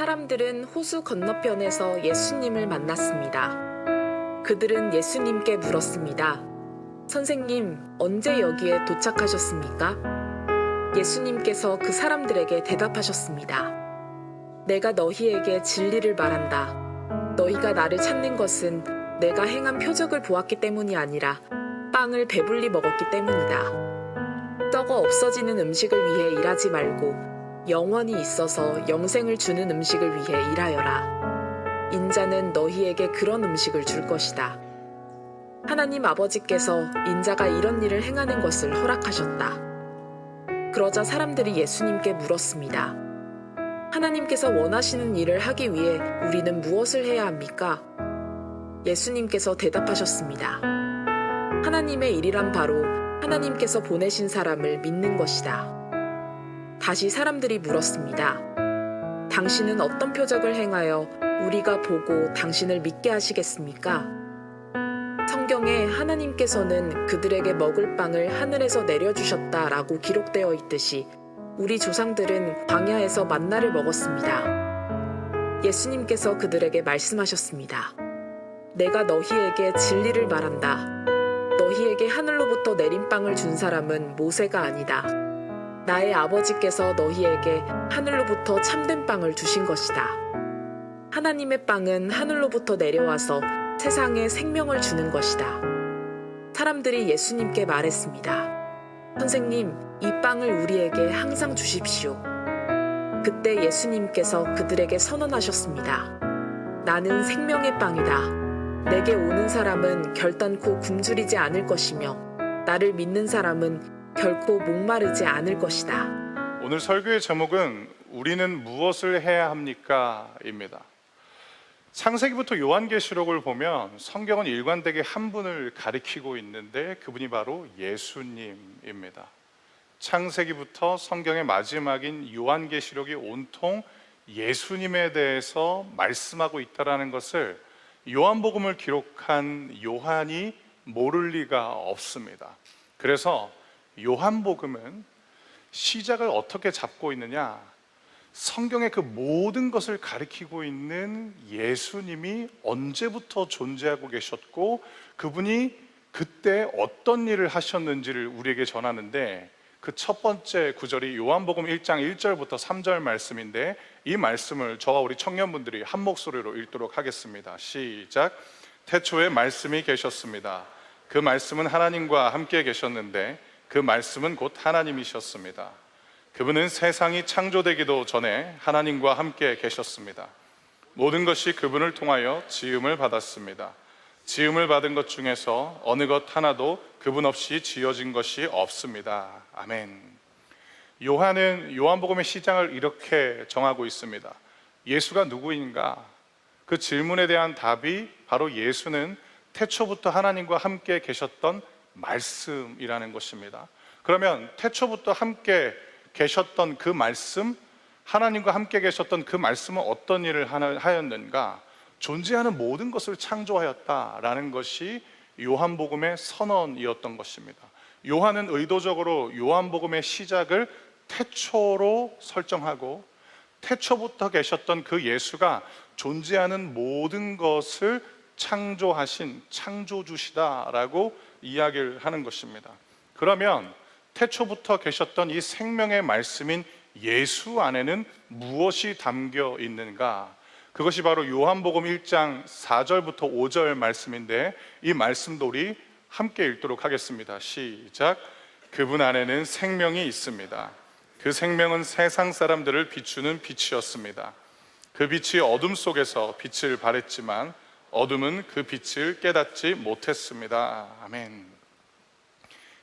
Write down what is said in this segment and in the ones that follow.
사람들은 호수 건너편에서 예수님을 만났습니다. 그들은 예수님께 물었습니다. 선생님, 언제 여기에 도착하셨습니까? 예수님께서 그 사람들에게 대답하셨습니다. 내가 너희에게 진리를 말한다. 너희가 나를 찾는 것은 내가 행한 표적을 보았기 때문이 아니라 빵을 배불리 먹었기 때문이다. 썩어 없어지는 음식을 위해 일하지 말고 영원히 있어서 영생을 주는 음식을 위해 일하여라. 인자는 너희에게 그런 음식을 줄 것이다. 하나님 아버지께서 인자가 이런 일을 행하는 것을 허락하셨다. 그러자 사람들이 예수님께 물었습니다. 하나님께서 원하시는 일을 하기 위해 우리는 무엇을 해야 합니까? 예수님께서 대답하셨습니다. 하나님의 일이란 바로 하나님께서 보내신 사람을 믿는 것이다. 다시 사람들이 물었습니다. 당신은 어떤 표적을 행하여 우리가 보고 당신을 믿게 하시겠습니까? 성경에 하나님께서는 그들에게 먹을 빵을 하늘에서 내려주셨다라고 기록되어 있듯이 우리 조상들은 광야에서 만나를 먹었습니다. 예수님께서 그들에게 말씀하셨습니다. 내가 너희에게 진리를 말한다. 너희에게 하늘로부터 내린 빵을 준 사람은 모세가 아니다. 나의 아버지께서 너희에게 하늘로부터 참된 빵을 주신 것이다. 하나님의 빵은 하늘로부터 내려와서 세상에 생명을 주는 것이다. 사람들이 예수님께 말했습니다. 선생님, 이 빵을 우리에게 항상 주십시오. 그때 예수님께서 그들에게 선언하셨습니다. 나는 생명의 빵이다. 내게 오는 사람은 결단코 굶주리지 않을 것이며 나를 믿는 사람은 결코 목마르지 않을 것이다. 오늘 설교의 제목은 우리는 무엇을 해야 합니까? 입니다. 창세기부터 요한계시록을 보면 성경은 일관되게 한 분을 가리키고 있는데 그분이 바로 예수님입니다. 창세기부터 성경의 마지막인 요한계시록이 온통 예수님에 대해서 말씀하고 있다는 것을 요한복음을 기록한 요한이 모를 리가 없습니다. 그래서 요한복음은 시작을 어떻게 잡고 있느냐? 성경의 그 모든 것을 가리키고 있는 예수님이 언제부터 존재하고 계셨고 그분이 그때 어떤 일을 하셨는지를 우리에게 전하는데 그 첫 번째 구절이 요한복음 1장 1절부터 3절 말씀인데 이 말씀을 저와 우리 청년분들이 한 목소리로 읽도록 하겠습니다. 시작. 태초에 말씀이 계셨습니다. 그 말씀은 하나님과 함께 계셨는데 그 말씀은 곧 하나님이셨습니다. 그분은 세상이 창조되기도 전에 하나님과 함께 계셨습니다. 모든 것이 그분을 통하여 지음을 받았습니다. 지음을 받은 것 중에서 어느 것 하나도 그분 없이 지어진 것이 없습니다. 아멘. 요한은 요한복음의 시작을 이렇게 정하고 있습니다. 예수가 누구인가? 그 질문에 대한 답이 바로 예수는 태초부터 하나님과 함께 계셨던 말씀이라는 것입니다. 그러면 태초부터 함께 계셨던 그 말씀, 하나님과 함께 계셨던 그 말씀은 어떤 일을 하였는가? 존재하는 모든 것을 창조하였다라는 것이 요한복음의 선언이었던 것입니다. 요한은 의도적으로 요한복음의 시작을 태초로 설정하고 태초부터 계셨던 그 예수가 존재하는 모든 것을 창조하신 창조주시다라고 이야기를 하는 것입니다. 그러면 태초부터 계셨던 이 생명의 말씀인 예수 안에는 무엇이 담겨 있는가? 그것이 바로 요한복음 1장 4절부터 5절 말씀인데 이 말씀도 우리 함께 읽도록 하겠습니다. 시작. 그분 안에는 생명이 있습니다. 그 생명은 세상 사람들을 비추는 빛이었습니다. 그 빛이 어둠 속에서 빛을 발했지만 어둠은 그 빛을 깨닫지 못했습니다. 아멘.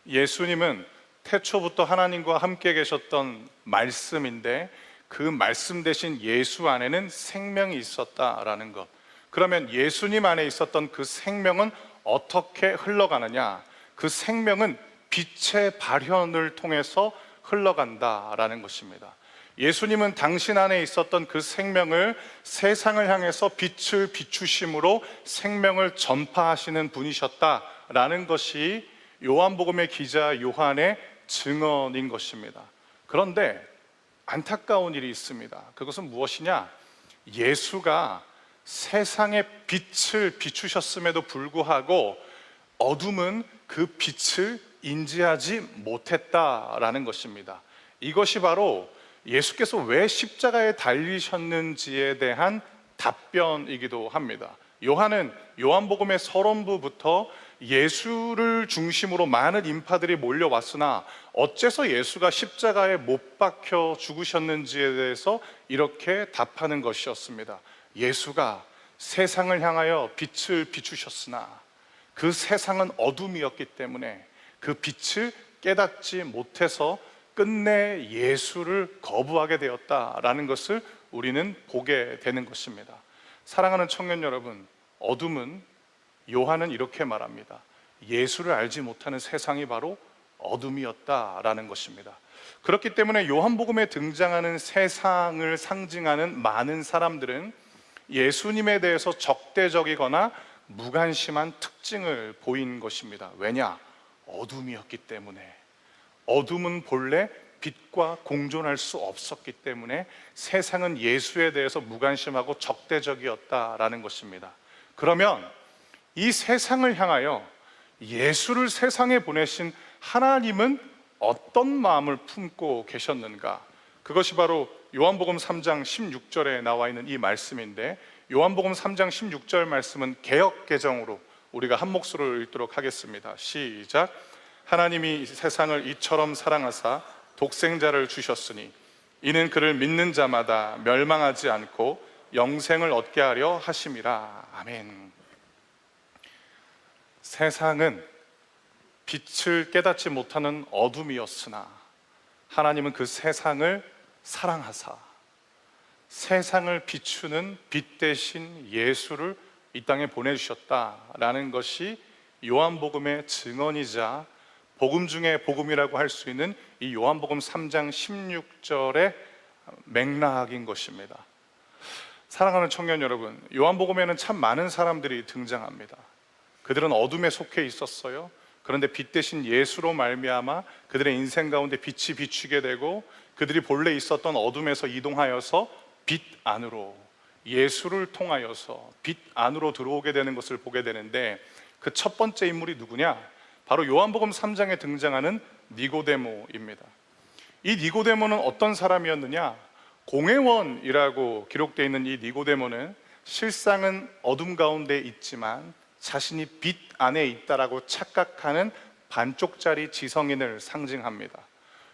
예수님은 태초부터 하나님과 함께 계셨던 말씀인데 그 말씀 대신 예수 안에는 생명이 있었다라는 것. 그러면 예수님 안에 있었던 그 생명은 어떻게 흘러가느냐? 그 생명은 빛의 발현을 통해서 흘러간다라는 것입니다. 예수님은 당신 안에 있었던 그 생명을 세상을 향해서 빛을 비추심으로 생명을 전파하시는 분이셨다라는 것이 요한복음의 기자 요한의 증언인 것입니다. 그런데 안타까운 일이 있습니다. 그것은 무엇이냐? 예수가 세상의 빛을 비추셨음에도 불구하고 어둠은 그 빛을 인지하지 못했다라는 것입니다. 이것이 바로 예수께서 왜 십자가에 달리셨는지에 대한 답변이기도 합니다. 요한은 요한복음의 서론부부터 예수를 중심으로 많은 인파들이 몰려왔으나 어째서 예수가 십자가에 못 박혀 죽으셨는지에 대해서 이렇게 답하는 것이었습니다. 예수가 세상을 향하여 빛을 비추셨으나 그 세상은 어둠이었기 때문에 그 빛을 깨닫지 못해서 끝내 예수를 거부하게 되었다라는 것을 우리는 보게 되는 것입니다. 사랑하는 청년 여러분, 어둠은, 요한은 이렇게 말합니다. 예수를 알지 못하는 세상이 바로 어둠이었다라는 것입니다. 그렇기 때문에 요한복음에 등장하는 세상을 상징하는 많은 사람들은 예수님에 대해서 적대적이거나 무관심한 특징을 보인 것입니다. 왜냐? 어둠이었기 때문에. 어둠은 본래 빛과 공존할 수 없었기 때문에 세상은 예수에 대해서 무관심하고 적대적이었다라는 것입니다. 그러면 이 세상을 향하여 예수를 세상에 보내신 하나님은 어떤 마음을 품고 계셨는가? 그것이 바로 요한복음 3장 16절에 나와 있는 이 말씀인데, 요한복음 3장 16절 말씀은 개역 개정으로 우리가 한 목소리로 읽도록 하겠습니다. 시작. 하나님이 세상을 이처럼 사랑하사 독생자를 주셨으니 이는 그를 믿는 자마다 멸망하지 않고 영생을 얻게 하려 하심이라. 아멘. 세상은 빛을 깨닫지 못하는 어둠이었으나 하나님은 그 세상을 사랑하사 세상을 비추는 빛 대신 예수를 이 땅에 보내주셨다라는 것이 요한복음의 증언이자 복음 중에 복음이라고 할 수 있는 이 요한복음 3장 16절의 맥락인 것입니다. 사랑하는 청년 여러분, 요한복음에는 참 많은 사람들이 등장합니다. 그들은 어둠에 속해 있었어요. 그런데 빛 대신 예수로 말미암아 그들의 인생 가운데 빛이 비추게 되고 그들이 본래 있었던 어둠에서 이동하여서 빛 안으로, 예수를 통하여서 빛 안으로 들어오게 되는 것을 보게 되는데, 그 첫 번째 인물이 누구냐? 바로 요한복음 3장에 등장하는 니고데모입니다. 이 니고데모는 어떤 사람이었느냐? 공회원이라고 기록되어 있는 이 니고데모는 실상은 어둠 가운데 있지만 자신이 빛 안에 있다라고 착각하는 반쪽짜리 지성인을 상징합니다.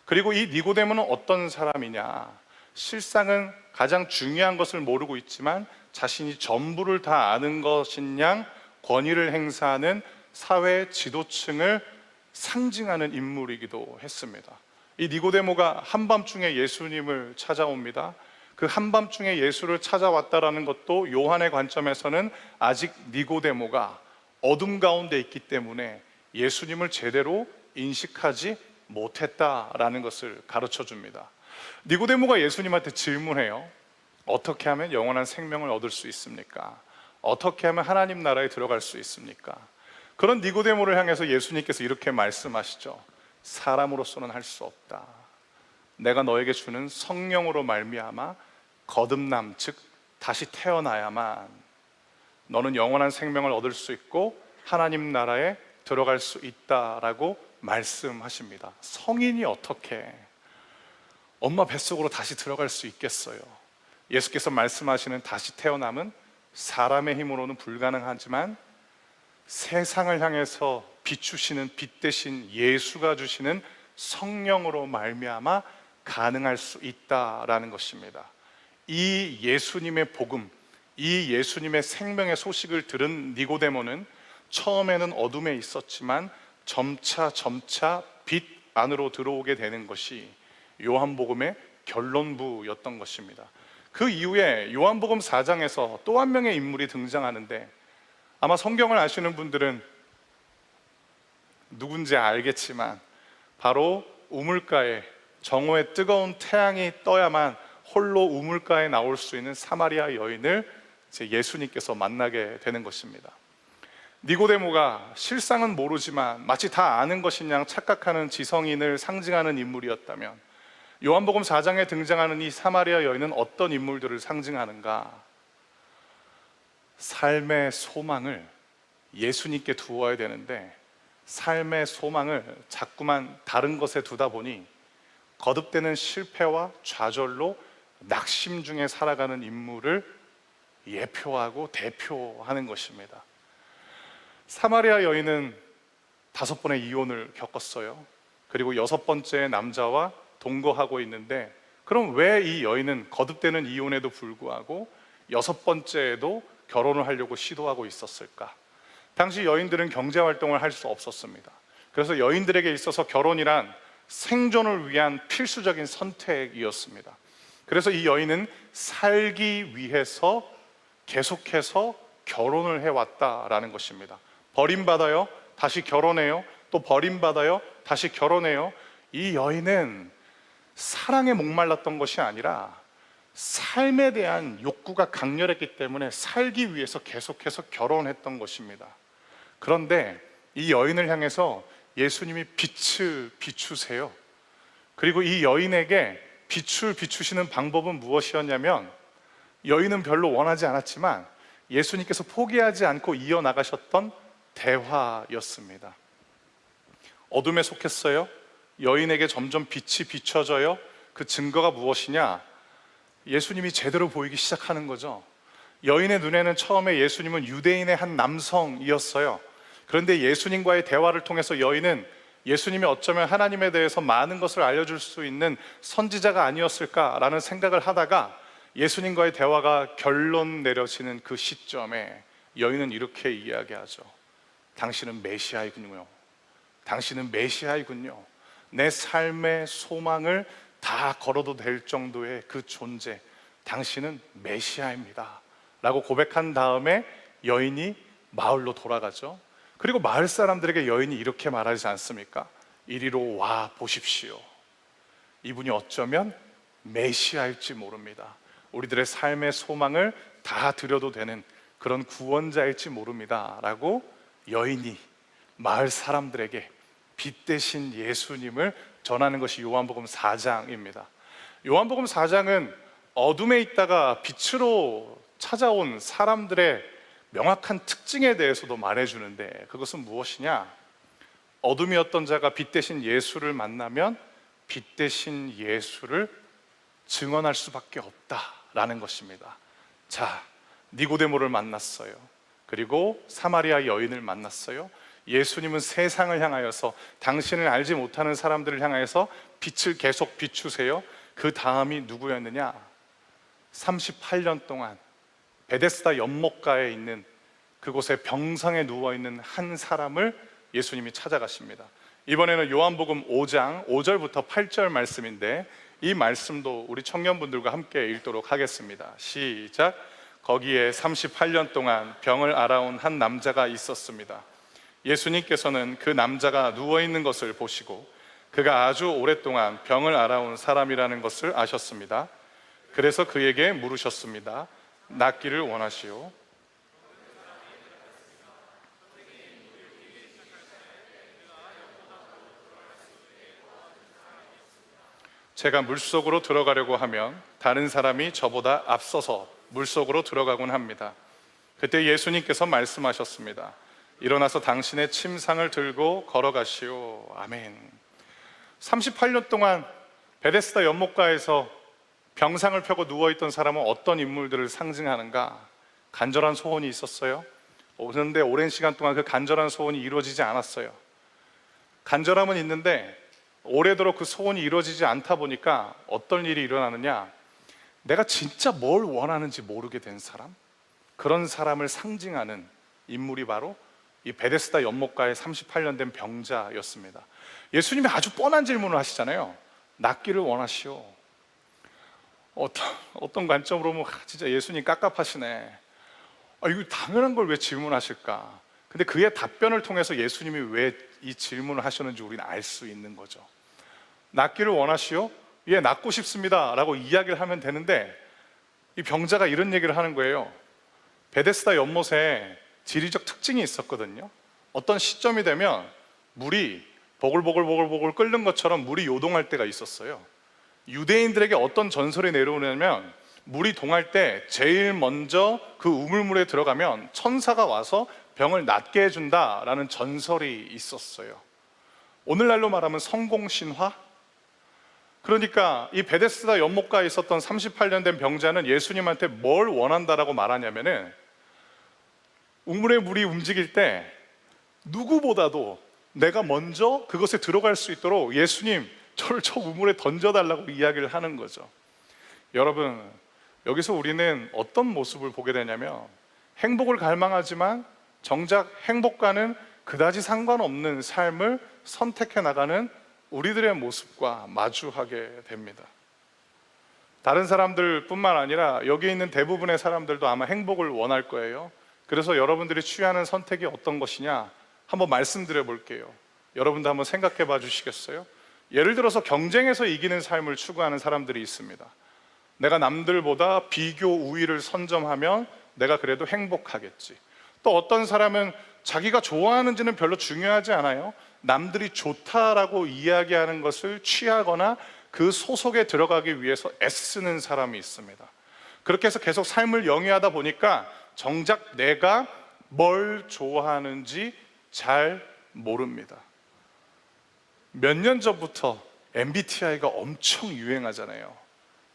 그리고 이 니고데모는 어떤 사람이냐? 실상은 가장 중요한 것을 모르고 있지만 자신이 전부를 다 아는 것인 양 권위를 행사하는 사회 지도층을 상징하는 인물이기도 했습니다. 이 니고데모가 한밤중에 예수님을 찾아옵니다. 그 한밤중에 예수를 찾아왔다라는 것도 요한의 관점에서는 아직 니고데모가 어둠 가운데 있기 때문에 예수님을 제대로 인식하지 못했다라는 것을 가르쳐 줍니다. 니고데모가 예수님한테 질문해요. 어떻게 하면 영원한 생명을 얻을 수 있습니까? 어떻게 하면 하나님 나라에 들어갈 수 있습니까? 그런 니고데모를 향해서 예수님께서 이렇게 말씀하시죠. 사람으로서는 할 수 없다. 내가 너에게 주는 성령으로 말미암아 거듭남, 즉 다시 태어나야만 너는 영원한 생명을 얻을 수 있고 하나님 나라에 들어갈 수 있다라고 말씀하십니다. 성인이 어떻게 엄마 뱃속으로 다시 들어갈 수 있겠어요? 예수께서 말씀하시는 다시 태어남은 사람의 힘으로는 불가능하지만 세상을 향해서 비추시는 빛 대신 예수가 주시는 성령으로 말미암아 가능할 수 있다라는 것입니다. 이 예수님의 복음, 이 예수님의 생명의 소식을 들은 니고데모는 처음에는 어둠에 있었지만 점차 빛 안으로 들어오게 되는 것이 요한복음의 결론부였던 것입니다. 그 이후에 요한복음 4장에서 또 한 명의 인물이 등장하는데, 아마 성경을 아시는 분들은 누군지 알겠지만 바로 우물가에, 정오의 뜨거운 태양이 떠야만 홀로 우물가에 나올 수 있는 사마리아 여인을 예수님께서 만나게 되는 것입니다. 니고데모가 실상은 모르지만 마치 다 아는 것인 양 착각하는 지성인을 상징하는 인물이었다면, 요한복음 4장에 등장하는 이 사마리아 여인은 어떤 인물들을 상징하는가? 삶의 소망을 예수님께 두어야 되는데 삶의 소망을 자꾸만 다른 것에 두다 보니 거듭되는 실패와 좌절로 낙심 중에 살아가는 인물을 예표하고 대표하는 것입니다. 사마리아 여인은 5번의 이혼을 겪었어요. 그리고 6번째 남자와 동거하고 있는데, 그럼 왜 이 여인은 거듭되는 이혼에도 불구하고 6번째에도 결혼을 하려고 시도하고 있었을까? 당시 여인들은 경제활동을 할 수 없었습니다. 그래서 여인들에게 있어서 결혼이란 생존을 위한 필수적인 선택이었습니다. 그래서 이 여인은 살기 위해서 계속해서 결혼을 해왔다라는 것입니다. 버림받아요, 다시 결혼해요, 또 버림받아요, 다시 결혼해요. 이 여인은 사랑에 목말랐던 것이 아니라 삶에 대한 욕구가 강렬했기 때문에 살기 위해서 계속해서 결혼했던 것입니다. 그런데 이 여인을 향해서 예수님이 빛을 비추세요. 그리고 이 여인에게 빛을 비추시는 방법은 무엇이었냐면, 여인은 별로 원하지 않았지만 예수님께서 포기하지 않고 이어나가셨던 대화였습니다. 어둠에 속했어요. 여인에게 점점 빛이 비춰져요. 그 증거가 무엇이냐? 예수님이 제대로 보이기 시작하는 거죠. 여인의 눈에는 처음에 예수님은 유대인의 한 남성이었어요. 그런데 예수님과의 대화를 통해서 여인은 예수님이 어쩌면 하나님에 대해서 많은 것을 알려줄 수 있는 선지자가 아니었을까라는 생각을 하다가 예수님과의 대화가 결론 내려지는 그 시점에 여인은 이렇게 이야기하죠. 당신은 메시아이군요. 당신은 메시아이군요. 내 삶의 소망을 다 걸어도 될 정도의 그 존재, 당신은 메시아입니다 라고 고백한 다음에 여인이 마을로 돌아가죠. 그리고 마을 사람들에게 여인이 이렇게 말하지 않습니까? 이리로 와 보십시오. 이분이 어쩌면 메시아일지 모릅니다. 우리들의 삶의 소망을 다 드려도 되는 그런 구원자일지 모릅니다 라고 여인이 마을 사람들에게 빛 대신 예수님을 전하는 것이 요한복음 4장입니다. 요한복음 4장은 어둠에 있다가 빛으로 찾아온 사람들의 명확한 특징에 대해서도 말해주는데, 그것은 무엇이냐? 어둠이었던 자가 빛 대신 예수를 만나면 빛 대신 예수를 증언할 수밖에 없다라는 것입니다. 자, 니고데모를 만났어요. 그리고 사마리아 여인을 만났어요. 예수님은 세상을 향하여서, 당신을 알지 못하는 사람들을 향하여서 빛을 계속 비추세요. 그 다음이 누구였느냐? 38년 동안 베데스다 연못가에 있는 그곳에 병상에 누워있는 한 사람을 예수님이 찾아가십니다. 이번에는 요한복음 5장 5절부터 8절 말씀인데, 이 말씀도 우리 청년분들과 함께 읽도록 하겠습니다. 시작. 거기에 38년 동안 병을 앓아온 한 남자가 있었습니다. 예수님께서는 그 남자가 누워있는 것을 보시고 그가 아주 오랫동안 병을 앓아온 사람이라는 것을 아셨습니다. 그래서 그에게 물으셨습니다. 낫기를 원하시오? 제가 물속으로 들어가려고 하면 다른 사람이 저보다 앞서서 물속으로 들어가곤 합니다. 그때 예수님께서 말씀하셨습니다. 일어나서 당신의 침상을 들고 걸어가시오. 아멘. 38년 동안 베데스다 연못가에서 병상을 펴고 누워있던 사람은 어떤 인물들을 상징하는가? 간절한 소원이 있었어요. 그런데 오랜 시간 동안 그 간절한 소원이 이루어지지 않았어요. 간절함은 있는데 오래도록 그 소원이 이루어지지 않다 보니까 어떤 일이 일어나느냐? 내가 진짜 뭘 원하는지 모르게 된 사람, 그런 사람을 상징하는 인물이 바로 이 베데스다 연못가에 38년 된 병자였습니다. 예수님이 아주 뻔한 질문을 하시잖아요. 낫기를 원하시오. 어떤 관점으로 보면 진짜 예수님 깝깝하시네. 이거 당연한 걸 왜 질문하실까? 근데 그의 답변을 통해서 예수님이 왜 이 질문을 하셨는지 우리는 알 수 있는 거죠. 낫기를 원하시오? 예, 낫고 싶습니다 라고 이야기를 하면 되는데, 이 병자가 이런 얘기를 하는 거예요. 베데스다 연못에 지리적 특징이 있었거든요. 어떤 시점이 되면 물이 보글보글 끓는 것처럼 물이 요동할 때가 있었어요. 유대인들에게 어떤 전설이 내려오냐면 물이 동할 때 제일 먼저 그 우물물에 들어가면 천사가 와서 병을 낫게 해준다라는 전설이 있었어요. 오늘날로 말하면 성공신화? 그러니까 이 베데스다 연못가에 있었던 38년 된 병자는 예수님한테 뭘 원한다라고 말하냐면은 우물의 물이 움직일 때 누구보다도 내가 먼저 그것에 들어갈 수 있도록 예수님 저를 저 우물에 던져달라고 이야기를 하는 거죠. 여러분, 여기서 우리는 어떤 모습을 보게 되냐면 행복을 갈망하지만 정작 행복과는 그다지 상관없는 삶을 선택해 나가는 우리들의 모습과 마주하게 됩니다. 다른 사람들뿐만 아니라 여기 있는 대부분의 사람들도 아마 행복을 원할 거예요. 그래서 여러분들이 취하는 선택이 어떤 것이냐 한번 말씀드려 볼게요. 여러분도 한번 생각해 봐 주시겠어요? 예를 들어서 경쟁에서 이기는 삶을 추구하는 사람들이 있습니다. 내가 남들보다 비교 우위를 선점하면 내가 그래도 행복하겠지. 또 어떤 사람은 자기가 좋아하는지는 별로 중요하지 않아요. 남들이 좋다라고 이야기하는 것을 취하거나 그 소속에 들어가기 위해서 애쓰는 사람이 있습니다. 그렇게 해서 계속 삶을 영위하다 보니까 정작 내가 뭘 좋아하는지 잘 모릅니다. 몇 년 전부터 MBTI가 엄청 유행하잖아요.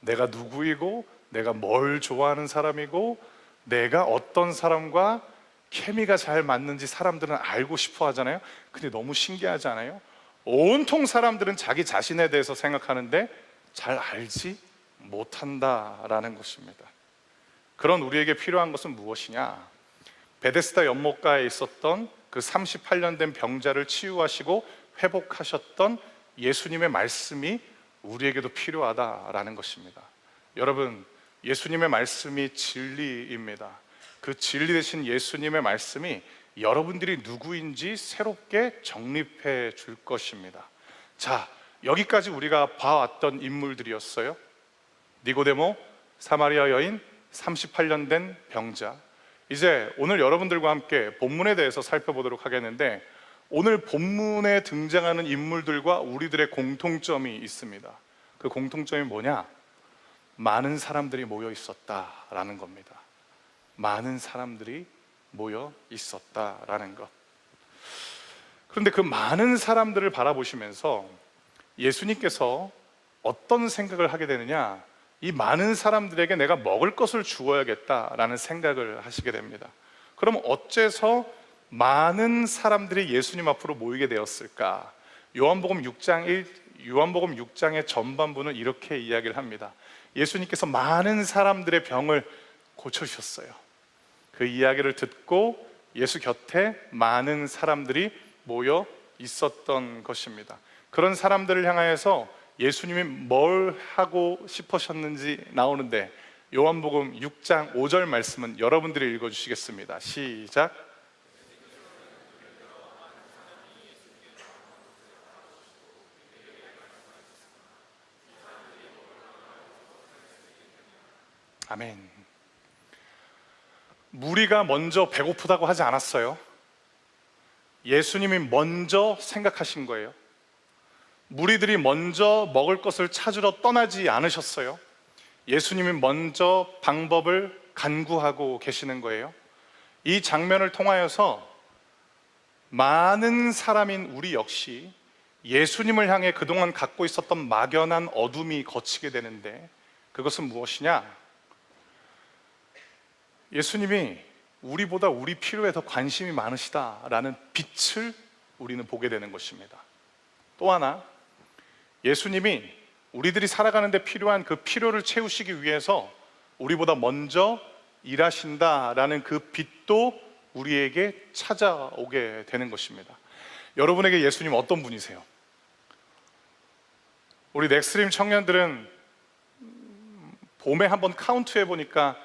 내가 누구이고 내가 뭘 좋아하는 사람이고 내가 어떤 사람과 케미가 잘 맞는지 사람들은 알고 싶어 하잖아요. 근데 너무 신기하지 않아요? 온통 사람들은 자기 자신에 대해서 생각하는데 잘 알지 못한다라는 것입니다. 그런 우리에게 필요한 것은 무엇이냐? 베데스다 연못가에 있었던 그 38년 된 병자를 치유하시고 회복하셨던 예수님의 말씀이 우리에게도 필요하다라는 것입니다. 여러분, 예수님의 말씀이 진리입니다. 그 진리 되신 예수님의 말씀이 여러분들이 누구인지 새롭게 정립해 줄 것입니다. 자, 여기까지 우리가 봐왔던 인물들이었어요. 니고데모, 사마리아 여인, 38년 된 병자. 이제 오늘 여러분들과 함께 본문에 대해서 살펴보도록 하겠는데, 오늘 본문에 등장하는 인물들과 우리들의 공통점이 있습니다. 그 공통점이 뭐냐? 많은 사람들이 모여 있었다라는 겁니다. 많은 사람들이 모여 있었다라는 것. 그런데 그 많은 사람들을 바라보시면서 예수님께서 어떤 생각을 하게 되느냐? 이 많은 사람들에게 내가 먹을 것을 주어야겠다라는 생각을 하시게 됩니다. 그럼 어째서 많은 사람들이 예수님 앞으로 모이게 되었을까? 요한복음 6장의 전반부는 이렇게 이야기를 합니다. 예수님께서 많은 사람들의 병을 고쳐주셨어요. 그 이야기를 듣고 예수 곁에 많은 사람들이 모여 있었던 것입니다. 그런 사람들을 향하여서 예수님이 뭘 하고 싶으셨는지 나오는데, 요한복음 6장 5절 말씀은 여러분들이 읽어주시겠습니다. 시작. 아멘. 무리가 먼저 배고프다고 하지 않았어요. 예수님이 먼저 생각하신 거예요. 무리들이 먼저 먹을 것을 찾으러 떠나지 않으셨어요. 예수님이 먼저 방법을 간구하고 계시는 거예요. 이 장면을 통하여서 많은 사람인 우리 역시 예수님을 향해 그동안 갖고 있었던 막연한 어둠이 거치게 되는데, 그것은 무엇이냐? 예수님이 우리보다 우리 필요에 더 관심이 많으시다라는 빛을 우리는 보게 되는 것입니다. 또 하나, 예수님이 우리들이 살아가는 데 필요한 그 필요를 채우시기 위해서 우리보다 먼저 일하신다라는 그 빛도 우리에게 찾아오게 되는 것입니다. 여러분에게 예수님 어떤 분이세요? 우리 넥스트림 청년들은 봄에 한번 카운트 해보니까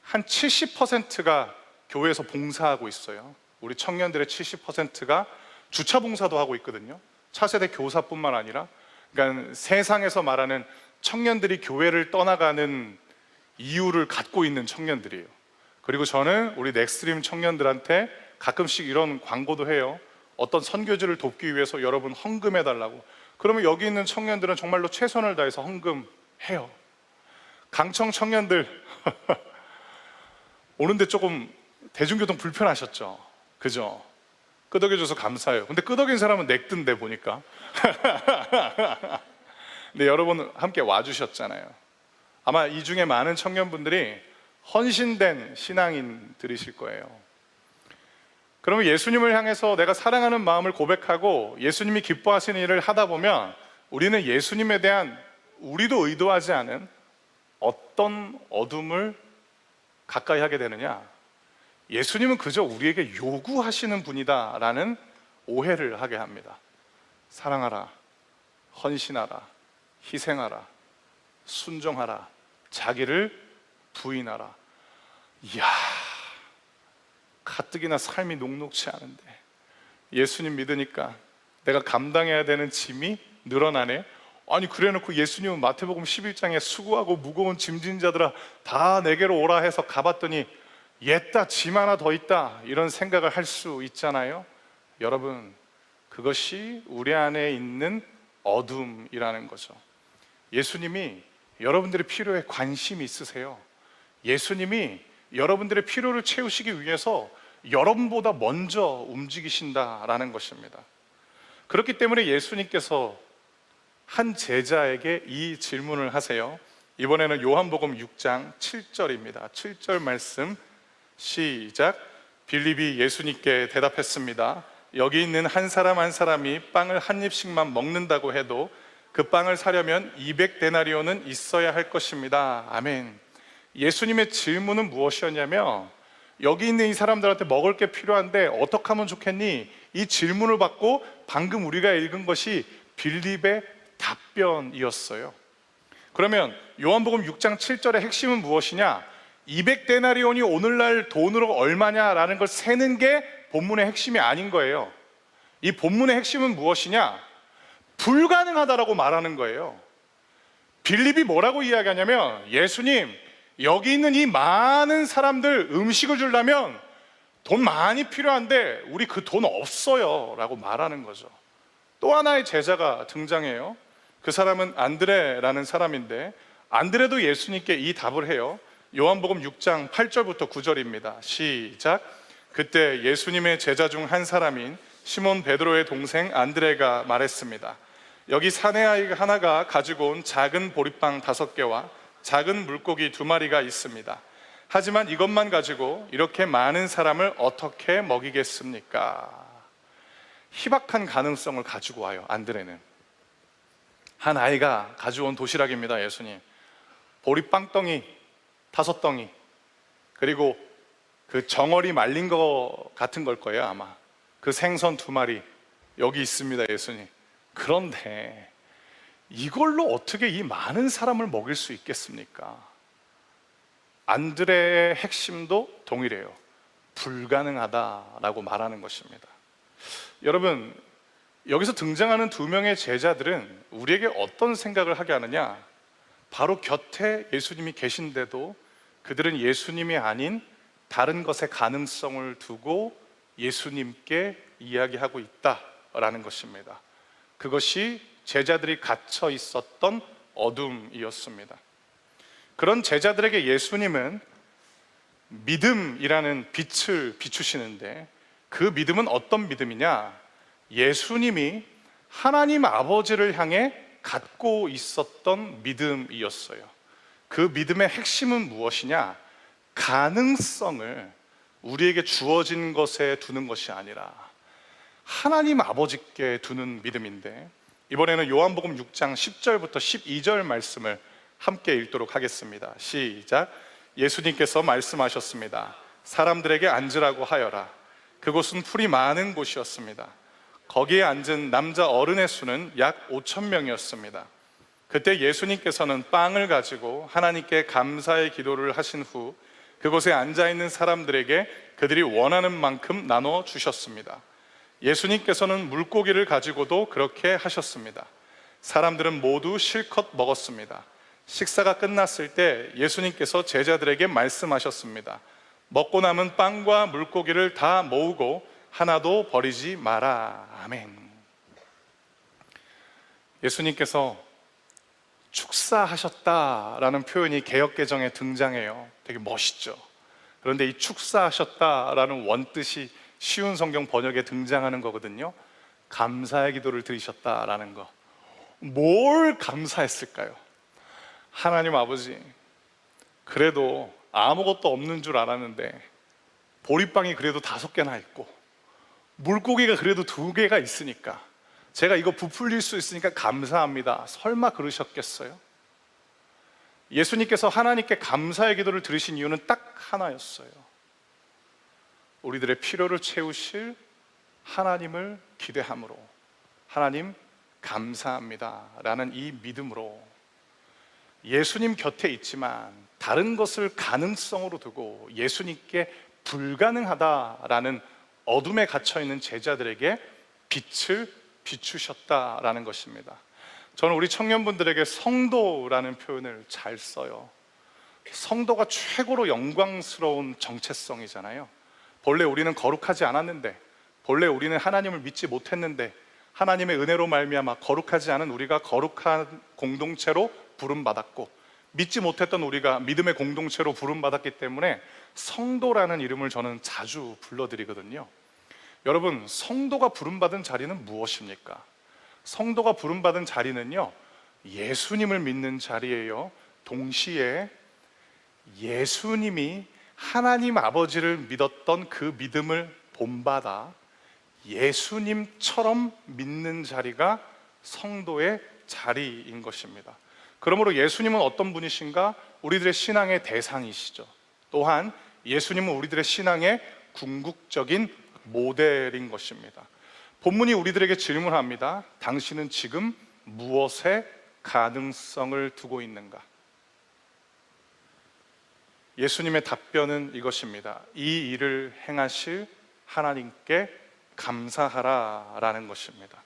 한 70%가 교회에서 봉사하고 있어요. 우리 청년들의 70%가 주차 봉사도 하고 있거든요. 차세대 교사뿐만 아니라, 그러니까 세상에서 말하는 청년들이 교회를 떠나가는 이유를 갖고 있는 청년들이에요. 그리고 저는 우리 넥스트림 청년들한테 가끔씩 이런 광고도 해요. 어떤 선교지를 돕기 위해서 여러분 헌금해 달라고. 그러면 여기 있는 청년들은 정말로 최선을 다해서 헌금해요. 강청 청년들 오는데 조금 대중교통 불편하셨죠? 그죠? 끄덕여줘서 감사해요. 근데 끄덕인 사람은 넥든데 보니까 근데 여러분 함께 와주셨잖아요. 아마 이 중에 많은 청년분들이 헌신된 신앙인들이실 거예요. 그러면 예수님을 향해서 내가 사랑하는 마음을 고백하고 예수님이 기뻐하시는 일을 하다 보면 우리는 예수님에 대한 우리도 의도하지 않은 어떤 어둠을 가까이 하게 되느냐? 예수님은 그저 우리에게 요구하시는 분이다라는 오해를 하게 합니다. 사랑하라, 헌신하라, 희생하라, 순종하라, 자기를 부인하라. 이야, 가뜩이나 삶이 녹록치 않은데 예수님 믿으니까 내가 감당해야 되는 짐이 늘어나네. 아니 그래놓고 예수님은 마태복음 11장에 수고하고 무거운 짐진 자들아 다 내게로 오라 해서 가봤더니 옛다 짐 하나 더 있다 이런 생각을 할 수 있잖아요. 여러분, 그것이 우리 안에 있는 어둠이라는 거죠. 예수님이 여러분들의 필요에 관심이 있으세요. 예수님이 여러분들의 필요를 채우시기 위해서 여러분보다 먼저 움직이신다라는 것입니다. 그렇기 때문에 예수님께서 한 제자에게 이 질문을 하세요. 이번에는 요한복음 6장 7절입니다. 7절 말씀 시작. 빌립이 예수님께 대답했습니다. 여기 있는 한 사람 한 사람이 빵을 한 입씩만 먹는다고 해도 그 빵을 사려면 200데나리온은 있어야 할 것입니다. 아멘. 예수님의 질문은 무엇이었냐면 여기 있는 이 사람들한테 먹을 게 필요한데 어떻게 하면 좋겠니? 이 질문을 받고 방금 우리가 읽은 것이 빌립의 답변이었어요. 그러면 요한복음 6장 7절의 핵심은 무엇이냐? 200데나리온이 오늘날 돈으로 얼마냐라는 걸 세는 게 본문의 핵심이 아닌 거예요. 이 본문의 핵심은 무엇이냐? 불가능하다라고 말하는 거예요. 빌립이 뭐라고 이야기하냐면 예수님, 여기 있는 이 많은 사람들 음식을 주려면 돈 많이 필요한데 우리 그 돈 없어요 라고 말하는 거죠. 또 하나의 제자가 등장해요. 그 사람은 안드레라는 사람인데 안드레도 예수님께 이 답을 해요. 요한복음 6장 8절부터 9절입니다. 시작. 그때 예수님의 제자 중 한 사람인 시몬 베드로의 동생 안드레가 말했습니다. 여기 사내 아이 하나가 가지고 온 작은 보리빵 5개와 작은 물고기 2마리가 있습니다. 하지만 이것만 가지고 이렇게 많은 사람을 어떻게 먹이겠습니까? 희박한 가능성을 가지고 와요. 안드레는 한 아이가 가져온 도시락입니다. 예수님, 보리빵덩이 5덩이 그리고 그 정어리 말린 거 같은 걸 거예요. 아마 그 생선 2마리 여기 있습니다. 예수님, 그런데 이걸로 어떻게 이 많은 사람을 먹일 수 있겠습니까? 안드레의 핵심도 동일해요. 불가능하다라고 말하는 것입니다. 여러분, 여기서 등장하는 2명의 제자들은 우리에게 어떤 생각을 하게 하느냐? 바로 곁에 예수님이 계신데도 그들은 예수님이 아닌 다른 것의 가능성을 두고 예수님께 이야기하고 있다라는 것입니다. 그것이 제자들이 갇혀 있었던 어둠이었습니다. 그런 제자들에게 예수님은 믿음이라는 빛을 비추시는데 그 믿음은 어떤 믿음이냐? 예수님이 하나님 아버지를 향해 갖고 있었던 믿음이었어요. 그 믿음의 핵심은 무엇이냐? 가능성을 우리에게 주어진 것에 두는 것이 아니라 하나님 아버지께 두는 믿음인데, 이번에는 요한복음 6장 10절부터 12절 말씀을 함께 읽도록 하겠습니다. 시작. 예수님께서 말씀하셨습니다. 사람들에게 앉으라고 하여라. 그곳은 풀이 많은 곳이었습니다. 거기에 앉은 남자 어른의 수는 약 5,000명이었습니다. 그때 예수님께서는 빵을 가지고 하나님께 감사의 기도를 하신 후 그곳에 앉아있는 사람들에게 그들이 원하는 만큼 나눠 주셨습니다. 예수님께서는 물고기를 가지고도 그렇게 하셨습니다. 사람들은 모두 실컷 먹었습니다. 식사가 끝났을 때 예수님께서 제자들에게 말씀하셨습니다. 먹고 남은 빵과 물고기를 다 모으고 하나도 버리지 마라. 아멘. 예수님께서 축사하셨다라는 표현이 개역개정에 등장해요. 되게 멋있죠. 그런데 이 축사하셨다라는 원뜻이 쉬운 성경 번역에 등장하는 거거든요. 감사의 기도를 드리셨다라는 거. 뭘 감사했을까요? 하나님 아버지, 그래도 아무것도 없는 줄 알았는데 보리빵이 그래도 5개나 있고 물고기가 그래도 2개가 있으니까 제가 이거 부풀릴 수 있으니까 감사합니다. 설마 그러셨겠어요? 예수님께서 하나님께 감사의 기도를 드리신 이유는 딱 하나였어요. 우리들의 필요를 채우실 하나님을 기대함으로, 하나님 감사합니다 라는 이 믿음으로 예수님 곁에 있지만 다른 것을 가능성으로 두고 예수님께 불가능하다라는 어둠에 갇혀있는 제자들에게 빛을 비추셨다라는 것입니다. 저는 우리 청년분들에게 성도라는 표현을 잘 써요. 성도가 최고로 영광스러운 정체성이잖아요. 본래 우리는 거룩하지 않았는데, 본래 우리는 하나님을 믿지 못했는데 하나님의 은혜로 말미암아 거룩하지 않은 우리가 거룩한 공동체로 부름받았고, 믿지 못했던 우리가 믿음의 공동체로 부름받았기 때문에 성도라는 이름을 저는 자주 불러드리거든요. 여러분, 성도가 부름받은 자리는 무엇입니까? 성도가 부름받은 자리는요, 예수님을 믿는 자리예요. 동시에 예수님이 하나님 아버지를 믿었던 그 믿음을 본받아 예수님처럼 믿는 자리가 성도의 자리인 것입니다. 그러므로 예수님은 어떤 분이신가? 우리들의 신앙의 대상이시죠. 또한 예수님은 우리들의 신앙의 궁극적인 모델인 것입니다. 본문이 우리들에게 질문합니다. 당신은 지금 무엇에 가능성을 두고 있는가? 예수님의 답변은 이것입니다. 이 일을 행하실 하나님께 감사하라라는 것입니다.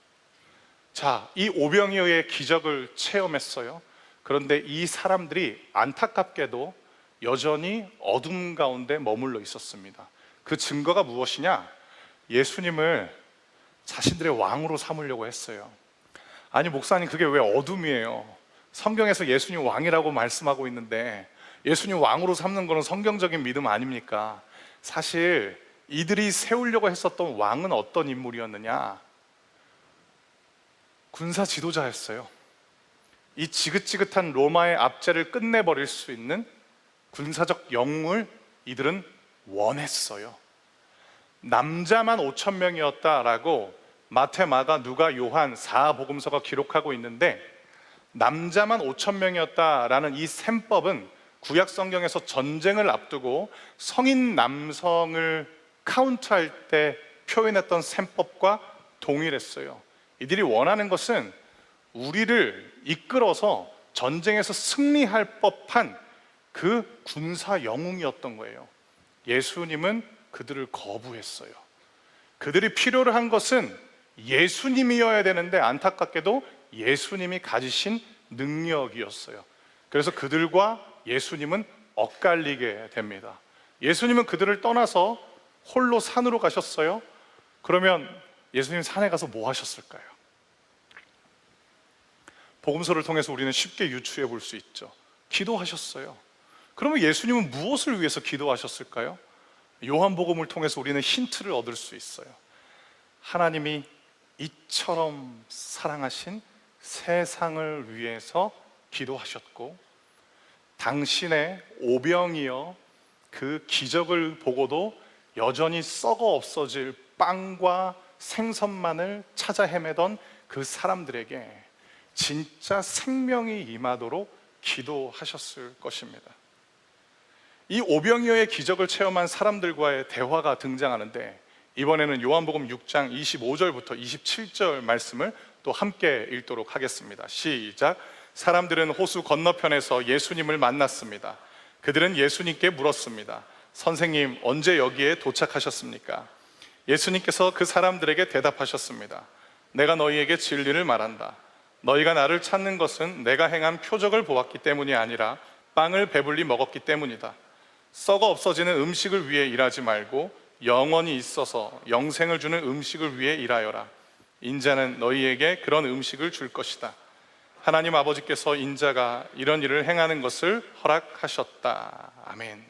자, 이 오병이어의 기적을 체험했어요. 그런데 이 사람들이 안타깝게도 여전히 어둠 가운데 머물러 있었습니다. 그 증거가 무엇이냐? 예수님을 자신들의 왕으로 삼으려고 했어요. 아니 목사님, 그게 왜 어둠이에요? 성경에서 예수님 왕이라고 말씀하고 있는데 예수님 왕으로 삼는 거는 성경적인 믿음 아닙니까? 사실 이들이 세우려고 했었던 왕은 어떤 인물이었느냐? 군사 지도자였어요. 이 지긋지긋한 로마의 압제를 끝내버릴 수 있는 군사적 영웅을 이들은 원했어요. 남자만 5천 명이었다라고 마태, 마가, 누가, 요한 4복음서가 기록하고 있는데, 남자만 5천 명이었다라는 이 셈법은 구약 성경에서 전쟁을 앞두고 성인 남성을 카운트할 때 표현했던 셈법과 동일했어요. 이들이 원하는 것은 우리를 이끌어서 전쟁에서 승리할 법한 그 군사 영웅이었던 거예요. 예수님은 그들을 거부했어요. 그들이 필요로 한 것은 예수님이어야 되는데 안타깝게도 예수님이 가지신 능력이었어요. 그래서 그들과 예수님은 엇갈리게 됩니다. 예수님은 그들을 떠나서 홀로 산으로 가셨어요. 그러면 예수님 산에 가서 뭐 하셨을까요? 복음서를 통해서 우리는 쉽게 유추해 볼 수 있죠. 기도하셨어요. 그러면 예수님은 무엇을 위해서 기도하셨을까요? 요한복음을 통해서 우리는 힌트를 얻을 수 있어요. 하나님이 이처럼 사랑하신 세상을 위해서 기도하셨고, 당신의 오병이어 그 기적을 보고도 여전히 썩어 없어질 빵과 생선만을 찾아 헤매던 그 사람들에게 진짜 생명이 임하도록 기도하셨을 것입니다. 이 오병이어의 기적을 체험한 사람들과의 대화가 등장하는데, 이번에는 요한복음 6장 25절부터 27절 말씀을 또 함께 읽도록 하겠습니다. 시작. 사람들은 호수 건너편에서 예수님을 만났습니다. 그들은 예수님께 물었습니다. 선생님, 언제 여기에 도착하셨습니까? 예수님께서 그 사람들에게 대답하셨습니다. 내가 너희에게 진리를 말한다. 너희가 나를 찾는 것은 내가 행한 표적을 보았기 때문이 아니라 빵을 배불리 먹었기 때문이다. 썩어 없어지는 음식을 위해 일하지 말고 영원히 있어서 영생을 주는 음식을 위해 일하여라. 인자는 너희에게 그런 음식을 줄 것이다. 하나님 아버지께서 인자가 이런 일을 행하는 것을 허락하셨다. 아멘.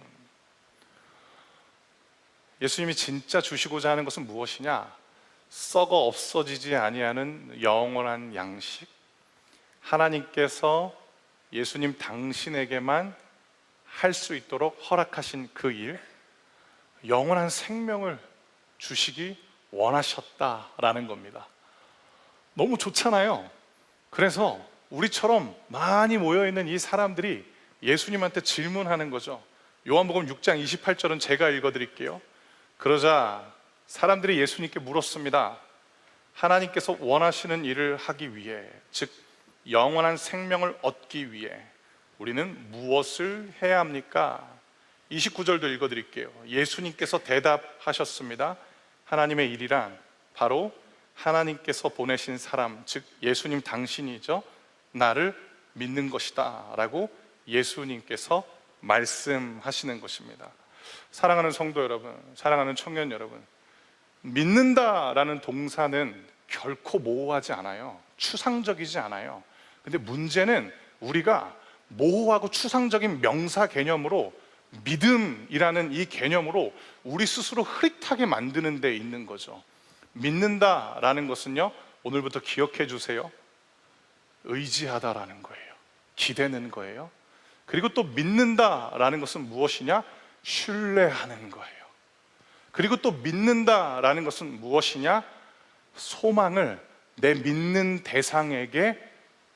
예수님이 진짜 주시고자 하는 것은 무엇이냐? 썩어 없어지지 아니하는 영원한 양식, 하나님께서 예수님 당신에게만 할 수 있도록 허락하신 그 일, 영원한 생명을 주시기 원하셨다라는 겁니다. 너무 좋잖아요. 그래서 우리처럼 많이 모여있는 이 사람들이 예수님한테 질문하는 거죠. 요한복음 6장 28절은 제가 읽어드릴게요. 그러자 사람들이 예수님께 물었습니다. 하나님께서 원하시는 일을 하기 위해, 즉 영원한 생명을 얻기 위해 우리는 무엇을 해야 합니까? 29절도 읽어드릴게요. 예수님께서 대답하셨습니다. 하나님의 일이란 바로 하나님께서 보내신 사람, 즉 예수님 당신이죠, 나를 믿는 것이다 라고 예수님께서 말씀하시는 것입니다. 사랑하는 성도 여러분, 사랑하는 청년 여러분, 믿는다라는 동사는 결코 모호하지 않아요. 추상적이지 않아요. 근데 문제는 우리가 모호하고 추상적인 명사 개념으로, 믿음이라는 이 개념으로 우리 스스로 흐릿하게 만드는 데 있는 거죠. 믿는다라는 것은요, 오늘부터 기억해 주세요. 의지하다라는 거예요. 기대는 거예요. 그리고 또 믿는다라는 것은 무엇이냐? 신뢰하는 거예요. 그리고 또 믿는다라는 것은 무엇이냐? 소망을 내 믿는 대상에게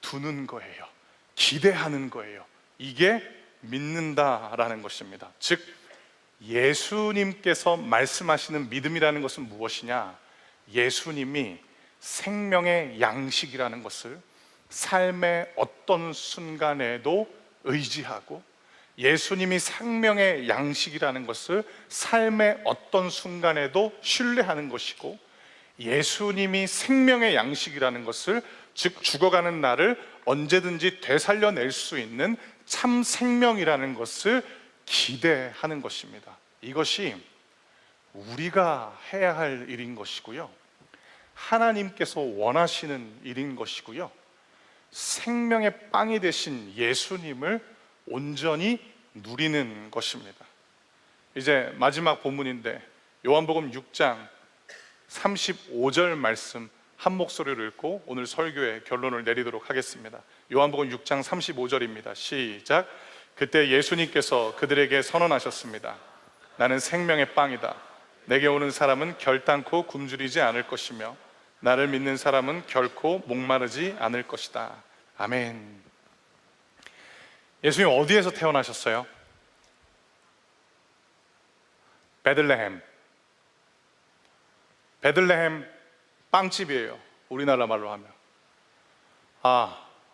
두는 거예요. 기대하는 거예요. 이게 믿는다라는 것입니다. 즉 예수님께서 말씀하시는 믿음이라는 것은 무엇이냐? 예수님이 생명의 양식이라는 것을 삶의 어떤 순간에도 의지하고, 예수님이 생명의 양식이라는 것을 삶의 어떤 순간에도 신뢰하는 것이고, 예수님이 생명의 양식이라는 것을, 즉 죽어가는 나를 언제든지 되살려낼 수 있는 참 생명이라는 것을 기대하는 것입니다. 이것이 우리가 해야 할 일인 것이고요, 하나님께서 원하시는 일인 것이고요, 생명의 빵이 되신 예수님을 온전히 누리는 것입니다. 이제 마지막 본문인데 요한복음 6장 35절 말씀 한 목소리로 읽고 오늘 설교의 결론을 내리도록 하겠습니다. 요한복음 6장 35절입니다. 시작. 그때 예수님께서 그들에게 선언하셨습니다. 나는 생명의 빵이다. 내게 오는 사람은 결단코 굶주리지 않을 것이며 나를 믿는 사람은 결코 목마르지 않을 것이다. 아멘. 예수님 어디에서 태어나셨어요? 베들레헴. 베들레헴 빵집이에요. 우리나라 말로 하면.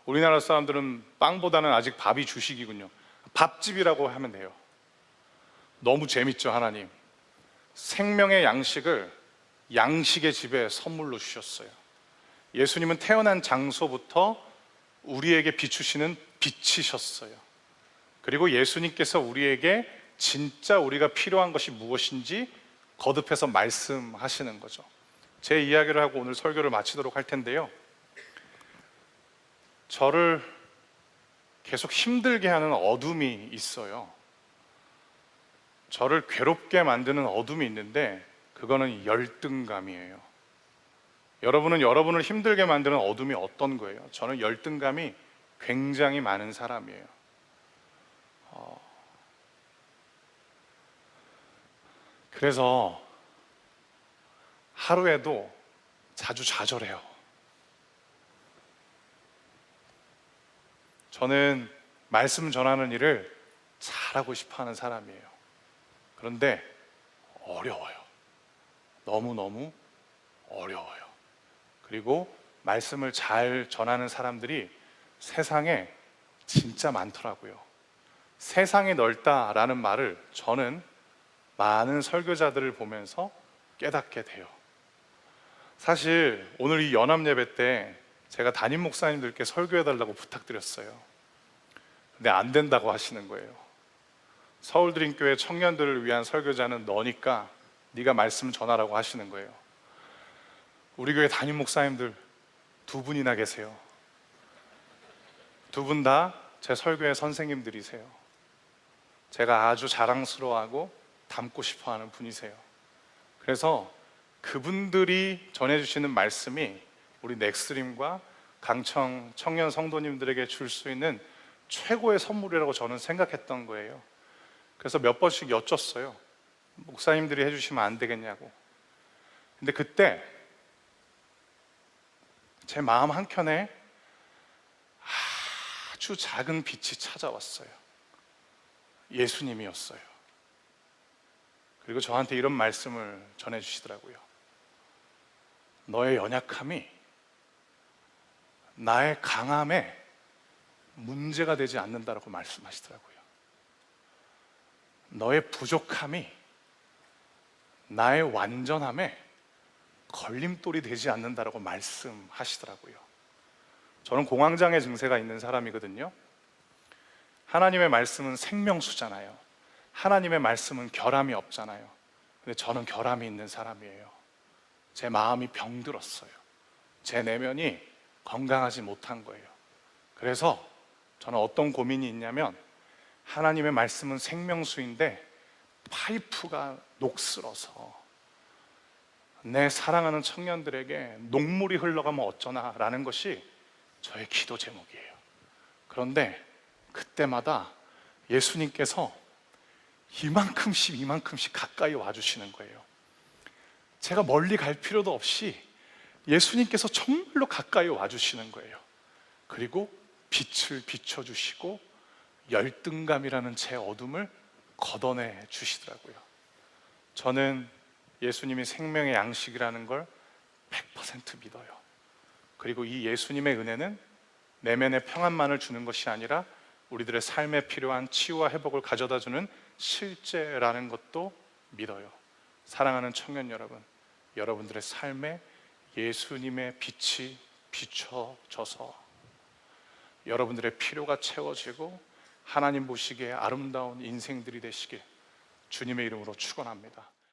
우리나라 사람들은 빵보다는 아직 밥이 주식이군요. 밥집이라고 하면 돼요. 너무 재밌죠, 하나님. 생명의 양식을 양식의 집에 선물로 주셨어요. 예수님은 태어난 장소부터 우리에게 비추시는 빛이셨어요. 그리고 예수님께서 우리에게 진짜 우리가 필요한 것이 무엇인지 거듭해서 말씀하시는 거죠. 제 이야기를 하고 오늘 설교를 마치도록 할 텐데요, 저를 계속 힘들게 하는 어둠이 있어요. 저를 괴롭게 만드는 어둠이 있는데 그거는 열등감이에요. 여러분은 여러분을 힘들게 만드는 어둠이 어떤 거예요? 저는 열등감이 굉장히 많은 사람이에요. 그래서 하루에도 자주 좌절해요. 저는 말씀 전하는 일을 잘하고 싶어 하는 사람이에요. 그런데 어려워요. 너무너무 어려워요. 그리고 말씀을 잘 전하는 사람들이 세상에 진짜 많더라고요. 세상이 넓다라는 말을 저는 많은 설교자들을 보면서 깨닫게 돼요. 사실 오늘 이 연합 예배 때 제가 담임 목사님들께 설교해달라고 부탁드렸어요. 근데 안 된다고 하시는 거예요. 서울드림교회 청년들을 위한 설교자는 너니까 네가 말씀 전하라고 하시는 거예요. 우리 교회 담임 목사님들 2분이나 계세요. 두 분 다 제 설교의 선생님들이세요. 제가 아주 자랑스러워하고 닮고 싶어하는 분이세요. 그래서 그분들이 전해주시는 말씀이 우리 넥스트림과 강청 청년 성도님들에게 줄 수 있는 최고의 선물이라고 저는 생각했던 거예요. 그래서 몇 번씩 여쭸어요. 목사님들이 해주시면 안 되겠냐고. 근데 그때 제 마음 한켠에 아주 작은 빛이 찾아왔어요. 예수님이었어요. 그리고 저한테 이런 말씀을 전해주시더라고요. 너의 연약함이 나의 강함에 문제가 되지 않는다라고 말씀하시더라고요. 너의 부족함이 나의 완전함에 걸림돌이 되지 않는다라고 말씀하시더라고요. 저는 공황장애 증세가 있는 사람이거든요. 하나님의 말씀은 생명수잖아요. 하나님의 말씀은 결함이 없잖아요. 근데 저는 결함이 있는 사람이에요. 제 마음이 병들었어요. 제 내면이 건강하지 못한 거예요. 그래서 저는 어떤 고민이 있냐면, 하나님의 말씀은 생명수인데 파이프가 녹슬어서 내 사랑하는 청년들에게 녹물이 흘러가면 어쩌나 라는 것이 저의 기도 제목이에요. 그런데 그때마다 예수님께서 이만큼씩 가까이 와주시는 거예요. 제가 멀리 갈 필요도 없이 예수님께서 정말로 가까이 와주시는 거예요. 그리고 빛을 비춰주시고 열등감이라는 제 어둠을 걷어내 주시더라고요. 저는 예수님이 생명의 양식이라는 걸 100% 믿어요. 그리고 이 예수님의 은혜는 내면의 평안만을 주는 것이 아니라 우리들의 삶에 필요한 치유와 회복을 가져다주는 실제라는 것도 믿어요. 사랑하는 청년 여러분, 여러분들의 삶에 예수님의 빛이 비춰져서 여러분들의 필요가 채워지고 하나님 보시기에 아름다운 인생들이 되시길 주님의 이름으로 축원합니다.